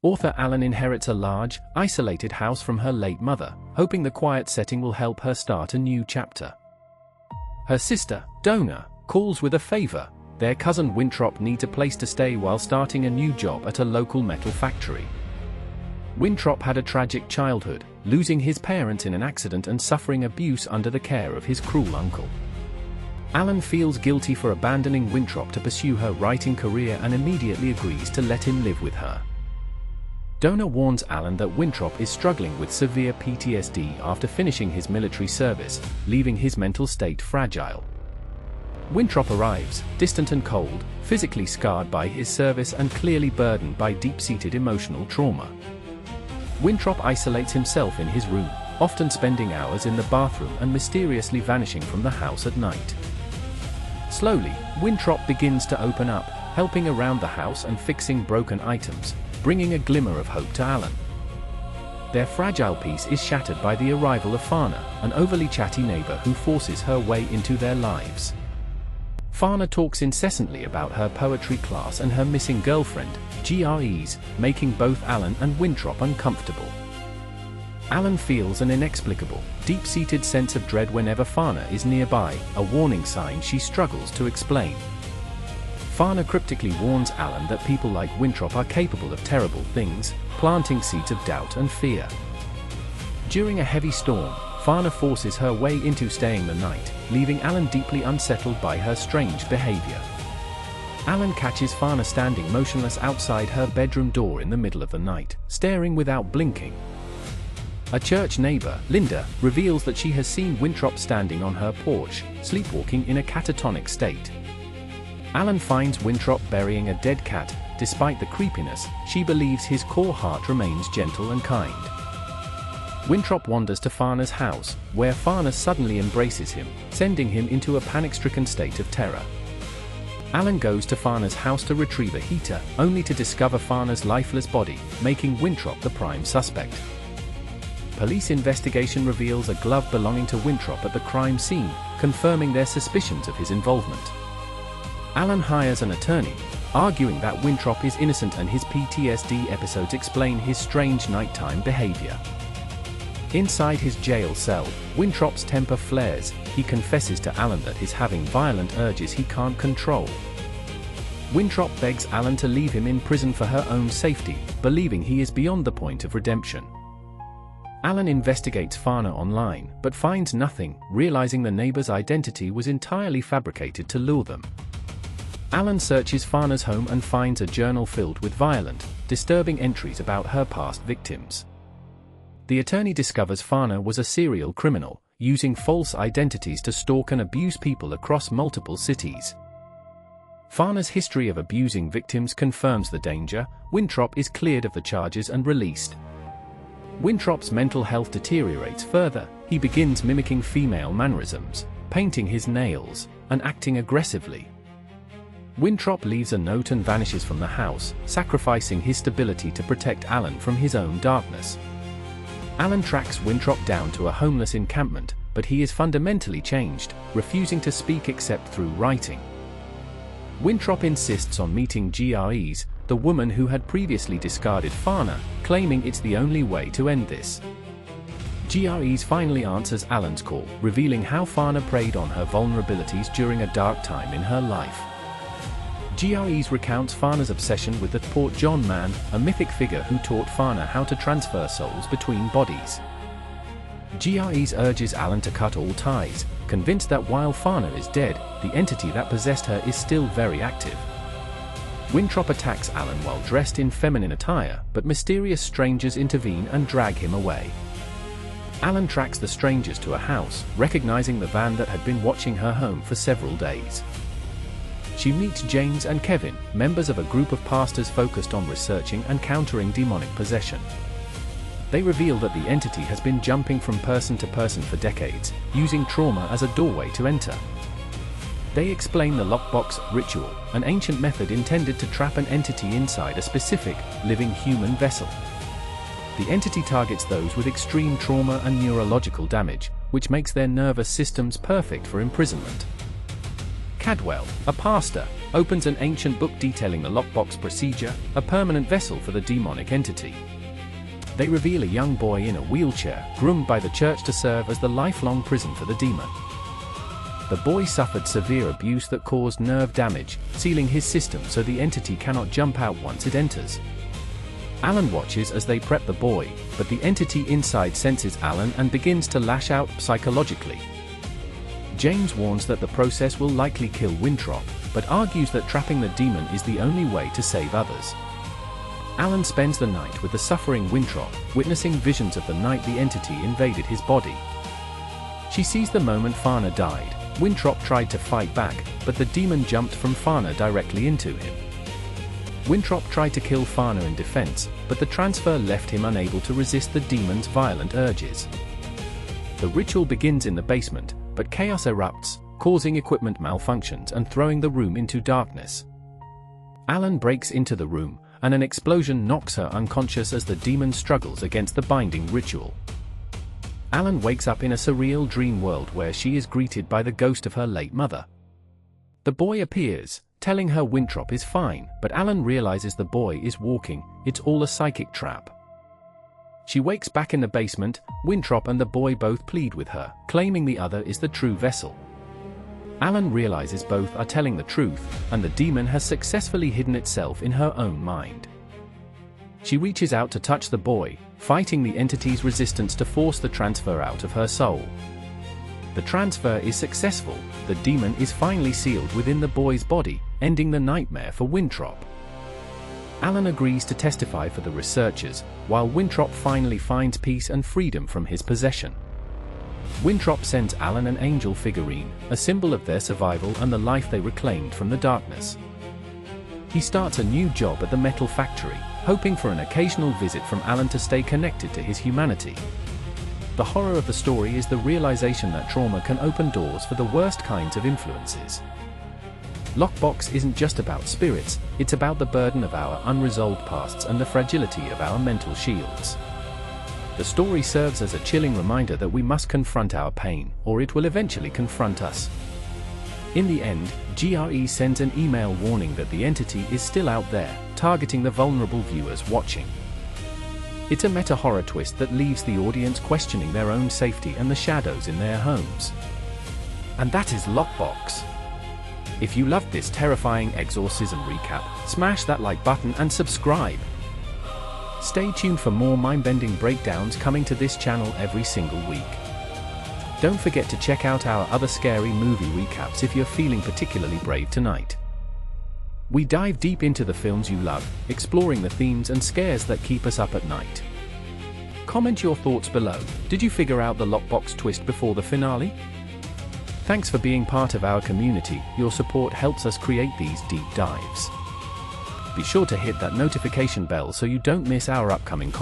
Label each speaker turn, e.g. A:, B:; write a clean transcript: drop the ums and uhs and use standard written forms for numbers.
A: Author Alan inherits a large, isolated house from her late mother, hoping the quiet setting will help her start a new chapter. Her sister, Donna, calls with a favor. Their cousin Wintrop needs a place to stay while starting a new job at a local metal factory. Wintrop had a tragic childhood, losing his parents in an accident and suffering abuse under the care of his cruel uncle. Alan feels guilty for abandoning Wintrop to pursue her writing career and immediately agrees to let him live with her. Donna warns Alan that Wintrop is struggling with severe PTSD after finishing his military service, leaving his mental state fragile. Wintrop arrives, distant and cold, physically scarred by his service and clearly burdened by deep-seated emotional trauma. Wintrop isolates himself in his room, often spending hours in the bathroom and mysteriously vanishing from the house at night. Slowly, Wintrop begins to open up, helping around the house and fixing broken items, bringing a glimmer of hope to Alan. Their fragile peace is shattered by the arrival of Fana, an overly chatty neighbor who forces her way into their lives. Fana talks incessantly about her poetry class and her missing girlfriend, GREs, making both Alan and Wintrop uncomfortable. Alan feels an inexplicable, deep-seated sense of dread whenever Fana is nearby, a warning sign she struggles to explain. Fana cryptically warns Alan that people like Wintrop are capable of terrible things, planting seeds of doubt and fear. During a heavy storm, Fana forces her way into staying the night, leaving Alan deeply unsettled by her strange behavior. Alan catches Fana standing motionless outside her bedroom door in the middle of the night, staring without blinking. A church neighbor, Linda, reveals that she has seen Wintrop standing on her porch, sleepwalking in a catatonic state. Alan finds Wintrop burying a dead cat. Despite the creepiness, she believes his core heart remains gentle and kind. Wintrop wanders to Fana's house, where Fana suddenly embraces him, sending him into a panic-stricken state of terror. Alan goes to Fana's house to retrieve a heater, only to discover Fana's lifeless body, making Wintrop the prime suspect. Police investigation reveals a glove belonging to Wintrop at the crime scene, confirming their suspicions of his involvement. Alan hires an attorney, arguing that Wintrop is innocent and his PTSD episodes explain his strange nighttime behavior. Inside his jail cell, Wintrop's temper flares. He confesses to Alan that he's having violent urges he can't control. Wintrop begs Alan to leave him in prison for her own safety, believing he is beyond the point of redemption. Alan investigates Fana online, but finds nothing, realizing the neighbor's identity was entirely fabricated to lure them. Alan searches Fana's home and finds a journal filled with violent, disturbing entries about her past victims. The attorney discovers Fana was a serial criminal, using false identities to stalk and abuse people across multiple cities. Fana's history of abusing victims confirms the danger. Wintrop is cleared of the charges and released. Wintrop's mental health deteriorates further. He begins mimicking female mannerisms, painting his nails, and acting aggressively. Wintrop leaves a note and vanishes from the house, sacrificing his stability to protect Alan from his own darkness. Alan tracks Wintrop down to a homeless encampment, but he is fundamentally changed, refusing to speak except through writing. Wintrop insists on meeting GREs, the woman who had previously discarded Fana, claiming it's the only way to end this. GREs finally answers Alan's call, revealing how Fana preyed on her vulnerabilities during a dark time in her life. GREs recounts Fana's obsession with the Port John Man, a mythic figure who taught Fana how to transfer souls between bodies. GREs urges Alan to cut all ties, convinced that while Fana is dead, the entity that possessed her is still very active. Wintrop attacks Alan while dressed in feminine attire, but mysterious strangers intervene and drag him away. Alan tracks the strangers to a house, recognizing the van that had been watching her home for several days. She meets James and Kevin, members of a group of pastors focused on researching and countering demonic possession. They reveal that the entity has been jumping from person to person for decades, using trauma as a doorway to enter. They explain the Lockbox ritual, an ancient method intended to trap an entity inside a specific, living human vessel. The entity targets those with extreme trauma and neurological damage, which makes their nervous systems perfect for imprisonment. Cadwell, a pastor, opens an ancient book detailing the lockbox procedure, a permanent vessel for the demonic entity. They reveal a young boy in a wheelchair, groomed by the church to serve as the lifelong prison for the demon. The boy suffered severe abuse that caused nerve damage, sealing his system so the entity cannot jump out once it enters. Alan watches as they prep the boy, but the entity inside senses Alan and begins to lash out psychologically. James warns that the process will likely kill Wintrop, but argues that trapping the demon is the only way to save others. Alan spends the night with the suffering Wintrop, witnessing visions of the night the entity invaded his body. She sees the moment Fana died. Wintrop tried to fight back, but the demon jumped from Fana directly into him. Wintrop tried to kill Fana in defense, but the transfer left him unable to resist the demon's violent urges. The ritual begins in the basement, but chaos erupts, causing equipment malfunctions and throwing the room into darkness. Alan breaks into the room, and an explosion knocks her unconscious as the demon struggles against the binding ritual. Alan wakes up in a surreal dream world where she is greeted by the ghost of her late mother. The boy appears, telling her Wintrop is fine, but Alan realizes the boy is walking, it's all a psychic trap. She wakes back in the basement. Wintrop and the boy both plead with her, claiming the other is the true vessel. Alan realizes both are telling the truth, and the demon has successfully hidden itself in her own mind. She reaches out to touch the boy, fighting the entity's resistance to force the transfer out of her soul. The transfer is successful, the demon is finally sealed within the boy's body, ending the nightmare for Wintrop. Alan agrees to testify for the researchers, while Wintrop finally finds peace and freedom from his possession. Wintrop sends Alan an angel figurine, a symbol of their survival and the life they reclaimed from the darkness. He starts a new job at the metal factory, hoping for an occasional visit from Alan to stay connected to his humanity. The horror of the story is the realization that trauma can open doors for the worst kinds of influences. Lockbox isn't just about spirits, it's about the burden of our unresolved pasts and the fragility of our mental shields. The story serves as a chilling reminder that we must confront our pain, or it will eventually confront us. In the end, GRE sends an email warning that the entity is still out there, targeting the vulnerable viewers watching. It's a meta-horror twist that leaves the audience questioning their own safety and the shadows in their homes. And that is Lockbox. If you loved this terrifying Exorcism recap, smash that like button and subscribe. Stay tuned for more mind-bending breakdowns coming to this channel every single week. Don't forget to check out our other scary movie recaps if you're feeling particularly brave tonight. We dive deep into the films you love, exploring the themes and scares that keep us up at night. Comment your thoughts below. Did you figure out the Lockbox twist before the finale? Thanks for being part of our community. Your support helps us create these deep dives. Be sure to hit that notification bell so you don't miss our upcoming content.